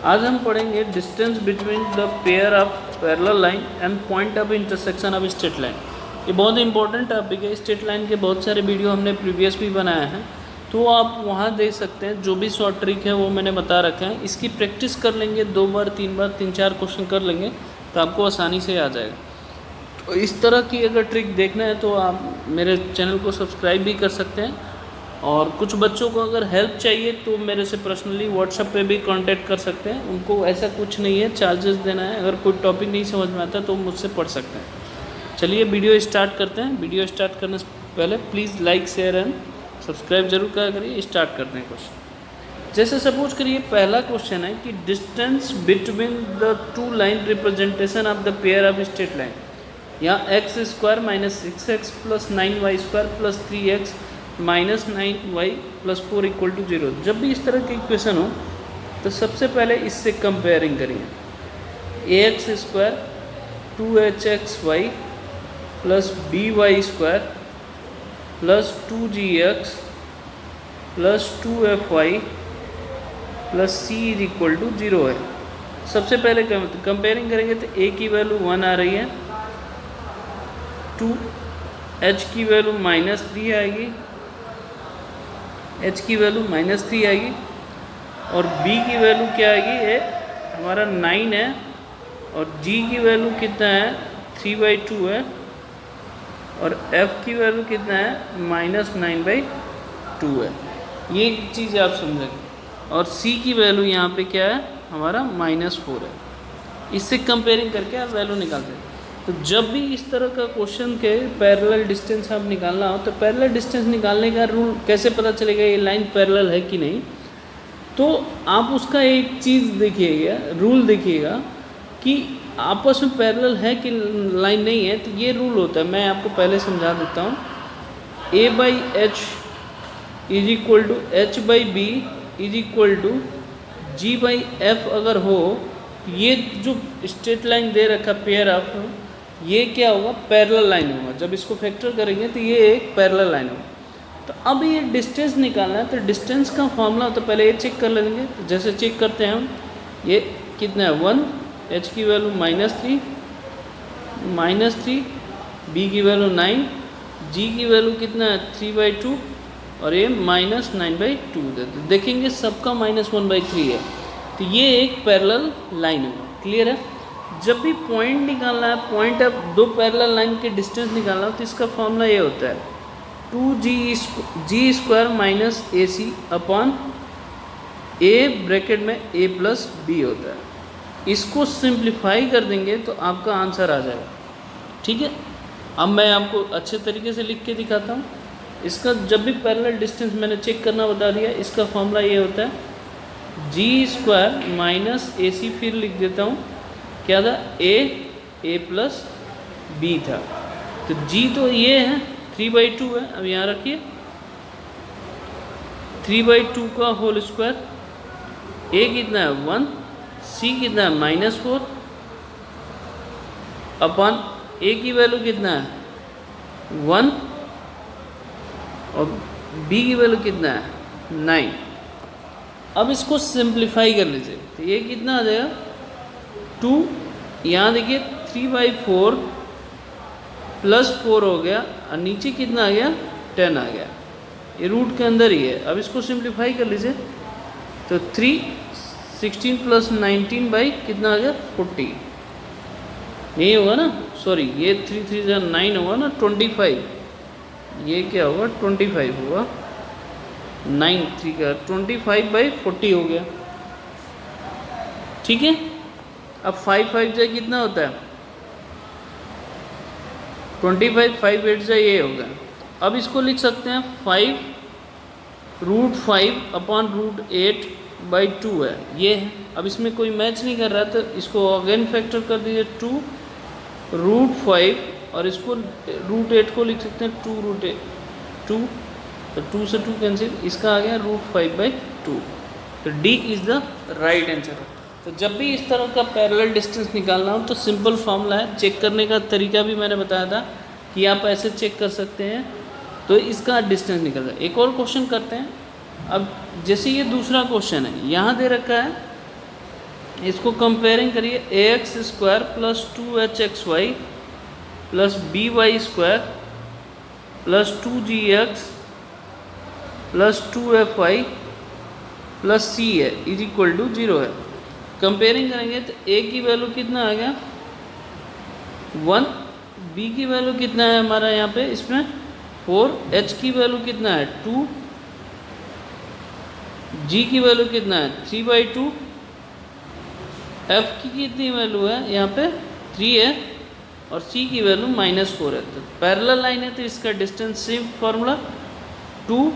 आज हम पढ़ेंगे distance between the pair of parallel line and point of intersection of straight line. ये बहुत इंपॉर्टेंट टॉपिक है। स्ट्रेट लाइन के बहुत सारे वीडियो हमने प्रीवियस भी बनाए हैं, तो आप वहाँ देख सकते हैं। जो भी शॉर्ट ट्रिक है वो मैंने बता रखे हैं। इसकी प्रैक्टिस कर लेंगे 2 बार 3 बार 3-4 क्वेश्चन कर लेंगे तो आपको आसानी से आ जाएगा। तो इस तरह की अगर ट्रिक देखना है तो आप मेरे चैनल को सब्सक्राइब भी कर सकते हैं। और कुछ बच्चों को अगर हेल्प चाहिए तो मेरे से पर्सनली व्हाट्सएप पे भी कांटेक्ट कर सकते हैं। उनको ऐसा कुछ नहीं है चार्जेस देना है। अगर कोई टॉपिक नहीं समझ में आता तो मुझसे पढ़ सकते हैं। चलिए वीडियो स्टार्ट करते हैं। वीडियो स्टार्ट करने से पहले please like share and subscribe जरूर करा करिए। स्टार्ट करते हैं क्वेश्चन। जैसे सपोज करिए पहला क्वेश्चन है कि distance between the two line representation of the pair of straight line. यहाँ x square minus 6x plus 9y square plus 3x minus 9y plus 4 equal to 0। जब भी इस तरह के इक्वेशन हो तो सबसे पहले इससे कंपेयरिंग करिए। ax square 2hxy plus by square plus 2gx plus 2fy plus c is equal to 0 है। सबसे पहले कंपेयरिंग करेंगे तो a की वैल्यू 1 आ रही है, 2h की वैल्यू -3 आएगी, h की वैल्यू -3 आएगी और b की वैल्यू क्या आएगी, ये हमारा 9 है और g की वैल्यू कितना है 3/2 है और f की वैल्यू कितना है -9/2 है। ये चीज़ आप समझेंगे। और c की वैल्यू यहाँ पे क्या है हमारा -4 है। इससे कंपेयरिंग करके आप वैल्यू निकालते हैं। तो जब भी इस तरह का क्वेश्चन के पैरेलल डिस्टेंस आप निकालना हो तो पैरेलल डिस्टेंस निकालने का रूल कैसे पता चलेगा ये लाइन पैरेलल है कि नहीं। तो आप उसका एक चीज़ देखिएगा, रूल देखिएगा कि आपस में पैरेलल है कि लाइन नहीं है। तो ये रूल होता है, मैं आपको पहले समझा देता हूँ। a/h is equal to h/b is equal to g/f अगर हो, ये जो स्ट्रेट लाइन दे रखा पेयर ऑफ, ये क्या होगा पैरेलल लाइन होगा। जब इसको फैक्टर करेंगे तो ये एक पैरेलल लाइन होगा। तो अब ये डिस्टेंस निकालना है तो डिस्टेंस का फॉर्मूला तो पहले ये चेक कर लेंगे। तो जैसे चेक करते हैं हम, ये कितना है 1, h की वैल्यू -3, b की वैल्यू 9, g की वैल्यू कितना है 3/2 और ये -9/2 देखेंगे सबका -1/3 है। तो ये एक पैरेलल लाइन होगा। क्लियर है। जब भी पॉइंट निकालना है, पॉइंट ऑफ दो पैरेलल लाइन के डिस्टेंस निकालना हो तो इसका फॉर्मूला ये होता है 2g² minus AC upon a bracket में a प्लस b होता है। इसको सिंप्लीफाई कर देंगे तो आपका आंसर आ जाएगा। ठीक है। अब मैं आपको अच्छे तरीके से लिख के दिखाता हूँ। इसका जब भी पैरेलल डिस्टेंस मैंने चेक करना बता दिया, इसका फॉर्मूला ये होता है g² माइनस AC, फिर लिख देता हूँ क्या था a प्लस b था। तो g तो ये है 3/2 है। अब यहाँ रखिए 3/2 का होल स्क्वायर, a कितना है 1, c कितना है -4 अपॉन a की वैल्यू कितना है 1 और b की वैल्यू कितना है 9। अब इसको सिंप्लीफाई कर लीजिए तो ये कितना आ जाएगा 2, यहाँ देखिए 3/4 प्लस 4 हो गया और नीचे कितना आ गया 10 आ गया। ये रूट के अंदर ही है। अब इसको सिंप्लीफाई कर लीजिए तो 16 प्लस 19 बाई कितना आ गया 40। यही होगा ना, सॉरी ये 3 3 9 होगा ना 25। ये क्या होगा 25 होगा, 9 3 का 25/40 हो गया। ठीक है। अब 5 5 जाए कितना होता है 25, 5 8 जाए ये होगा। अब इसको लिख सकते हैं 5√5 अपॉन √8/2 है ये है। अब इसमें कोई मैच नहीं कर रहा तो इसको अगेन फैक्टर कर दीजिए 2√5 और इसको √8 को लिख सकते हैं 2√2, तो 2 से 2 कैंसिल, इसका आ गया √5/2। तो D is the right answer. तो जब भी इस तरह का पैरेलल डिस्टेंस निकालना हो तो सिंपल फॉर्मूला है। चेक करने का तरीका भी मैंने बताया था कि आप ऐसे चेक कर सकते हैं तो इसका डिस्टेंस निकलता है। एक और क्वेश्चन करते हैं। अब जैसे ये दूसरा क्वेश्चन है, यहाँ दे रखा है इसको कंपेयरिंग करिए, a x square plus 2h(xy) plus by square plus 2gx plus 2fy plus c है इज इक्वल टू 0 है। कंपेयरिंग करेंगे तो a की वैल्यू कितना आ गया 1, b की वैल्यू कितना है हमारा यहाँ पे इसमें 4, h की वैल्यू कितना है 2, g की वैल्यू कितना है 3/2, f की कितनी वैल्यू है यहाँ पे 3 है और c की वैल्यू -4 है। तो पैरेलल लाइन है तो इसका डिस्टेंस सेम फार्मूला 2,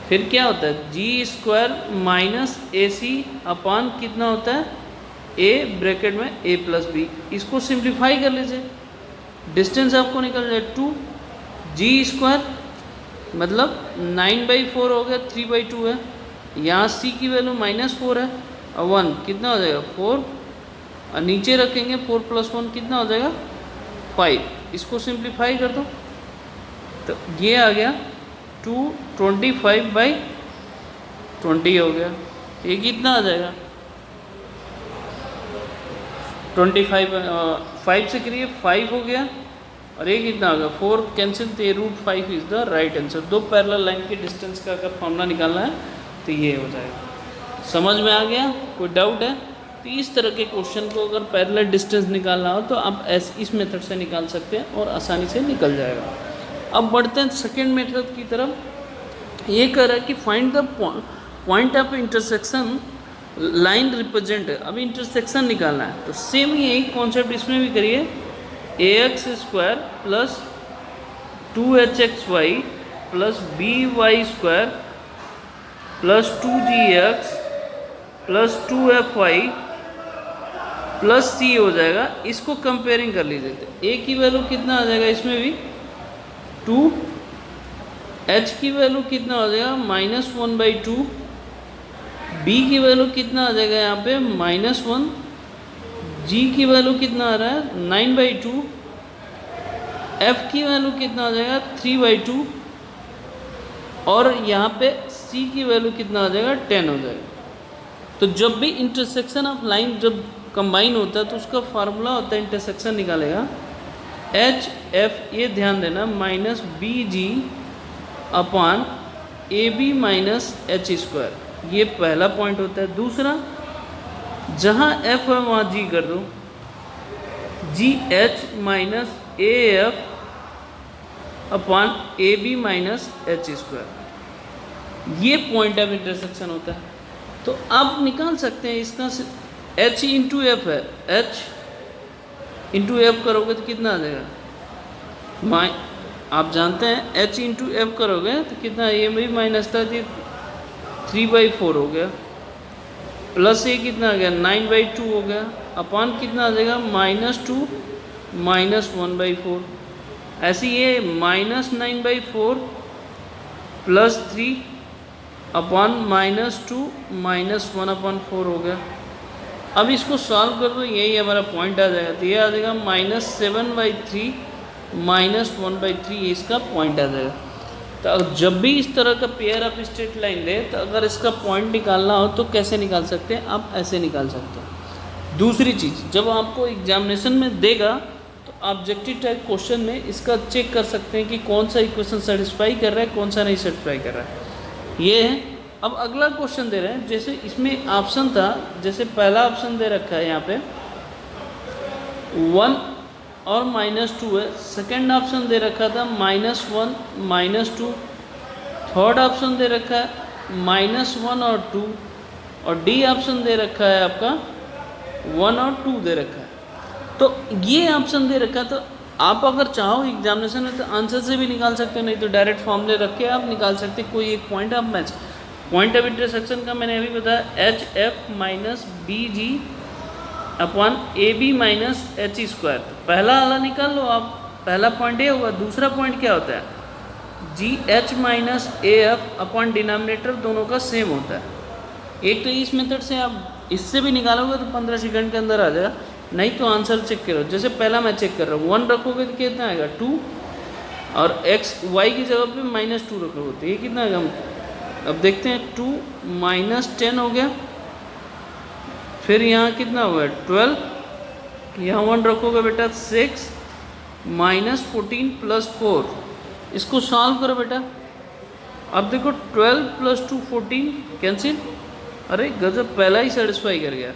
फिर क्या होता है जी स्क्वायर माइनस ए सी अपान कितना होता है a ब्रैकेट में a प्लस बी। इसको सिंप्लीफाई कर लीजिए, डिस्टेंस आपको निकल जाए 2, जी स्क्वायर मतलब 9/4 हो गया 3/2 है, यहाँ c की वैल्यू -4 है और 1 कितना हो जाएगा 4 और नीचे रखेंगे 4 + 1 कितना हो जाएगा 5। इसको सिंप्लीफाई कर दो तो ये आ गया 225/20 हो गया। ये कितना आ जाएगा 25 5 से करिए 5 हो गया और ये कितना होगा 4 कैंसिल तो ये √5 इज़ द राइट आंसर। दो पैरेलल लाइन के डिस्टेंस का अगर फॉर्मूला निकालना है तो ये हो जाएगा। समझ में आ गया? कोई डाउट है? तो इस तरह के क्वेश्चन को अगर पैरेलल डिस्टेंस निकालना हो तो आप इस मेथड से निकाल सकते हैं और आसानी से निकल जाएगा। अब बढ़ते हैं सेकेंड मेथड की तरफ। ये कह रहा है कि find the point of intersection line represent है। अब इंटरसेक्शन निकालना है तो सेम यही कॉन्सेप्ट इसमें भी करिए, ax square plus 2hxy plus by square plus 2gx plus 2fy plus c हो जाएगा। इसको कंपेयरिंग कर लीजिए तो a की वैल्यू कितना आ जाएगा इसमें भी 2, h की वैल्यू कितना हो जाएगा -1/2, b की वैल्यू कितना आ जाएगा यहाँ पे -1, g की वैल्यू कितना आ रहा है 9/2, f की वैल्यू कितना आ जाएगा 3/2 और यहाँ पे c की वैल्यू कितना आ जाएगा 10 हो जाएगा। तो जब भी इंटरसेक्शन ऑफ लाइन जब कंबाइन होता है तो उसका फार्मूला होता है इंटरसेक्शन निकालेगा HF, ये ध्यान देना -BG अपान AB - H स्क्वायर, ये पहला पॉइंट होता है। दूसरा जहाँ F है वहाँ G कर दो, GH - AF अपान AB - H स्क्वायर, ये पॉइंट ऑफ इंटरसेक्शन होता है। तो आप निकाल सकते हैं इसका H इंटू एफ है, H इंटू एफ करोगे तो कितना आ जाएगा आप जानते हैं H इंटू एफ करोगे तो कितना ये भी माइनस था 3/4 हो गया प्लस ये कितना आ गया 9/2 हो गया अपान कितना आ जाएगा -2 -1/4। ऐसे ये -9/4 प्लस 3 अपान -2 -1/4 हो गया। अब इसको सॉल्व कर दो, यही हमारा पॉइंट आ जाएगा। तो ये आ जाएगा -7/3 -1/3, इसका पॉइंट आ जाएगा। तो जब भी इस तरह का पेयर ऑफ स्ट्रेट लाइन दे तो अगर इसका पॉइंट निकालना हो तो कैसे निकाल सकते हैं, आप ऐसे निकाल सकते हैं। दूसरी चीज़, जब आपको एग्जामिनेशन में देगा तो ऑब्जेक्टिव टाइप क्वेश्चन में इसका चेक कर सकते हैं कि कौन सा इक्वेशन सेटिस्फाई कर रहा है, कौन सा नहीं सेटिस्फाई कर रहा है। ये है। अब अगला क्वेश्चन दे रहे हैं, जैसे इसमें ऑप्शन था, जैसे पहला ऑप्शन दे रखा है यहाँ पे 1 और -2 है, सेकंड ऑप्शन दे रखा था -1 -2, थर्ड ऑप्शन दे रखा है -1 और 2 और डी ऑप्शन दे रखा है आपका 1 और 2 दे रखा है। तो ये ऑप्शन दे रखा है, तो आप अगर चाहो एग्जामिनेशन में तो आंसर से भी निकाल सकते हो, नहीं तो डायरेक्ट फॉर्मूले रख के आप निकाल सकते हैं। कोई एक पॉइंट आप मैच, पॉइंट ऑफ इंटरसेक्शन का मैंने अभी बताया HF - BG अपान AB - H स्क्वायर। पहला वाला निकाल लो आप, पहला पॉइंट ये होगा। दूसरा पॉइंट क्या होता है GH - AF अपान डिनोमिनेटर दोनों का सेम होता है। एक तो इस मेथड से आप इससे भी निकालोगे तो 15 सेकंड के अंदर आ जाएगा, नहीं तो आंसर चेक करो। जैसे पहला मैं चेक कर रहा हूँ, 1 रखोगे तो कितना आएगा 2 और y की जगह पे -2 रखोगे तो ये कितना आएगा। अब देखते हैं 2 - 10 हो गया फिर यहाँ कितना हुआ है 12, यहाँ 1 रखोगे बेटा 6 माइनस 14 प्लस 4, इसको सॉल्व करो बेटा। अब देखो 12 प्लस 2 14 कैंसिल, अरे गजब, पहला ही सेटिस्फाई कर गया,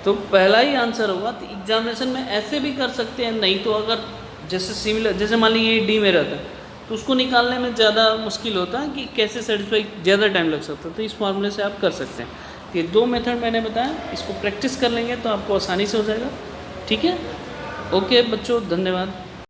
तो पहला ही आंसर होगा। तो एग्जामिनेशन में ऐसे भी कर सकते हैं, नहीं तो अगर जैसे सिमिलर, जैसे मान लीजिए डी में रहता है तो उसको निकालने में ज़्यादा मुश्किल होता है कि कैसे सेटिस्फाई, ज़्यादा टाइम लग सकता है, तो इस फॉर्मूले से आप कर सकते हैं। ये 2 मेथड मैंने बताया, इसको प्रैक्टिस कर लेंगे तो आपको आसानी से हो जाएगा। ठीक है, ओके बच्चों, धन्यवाद।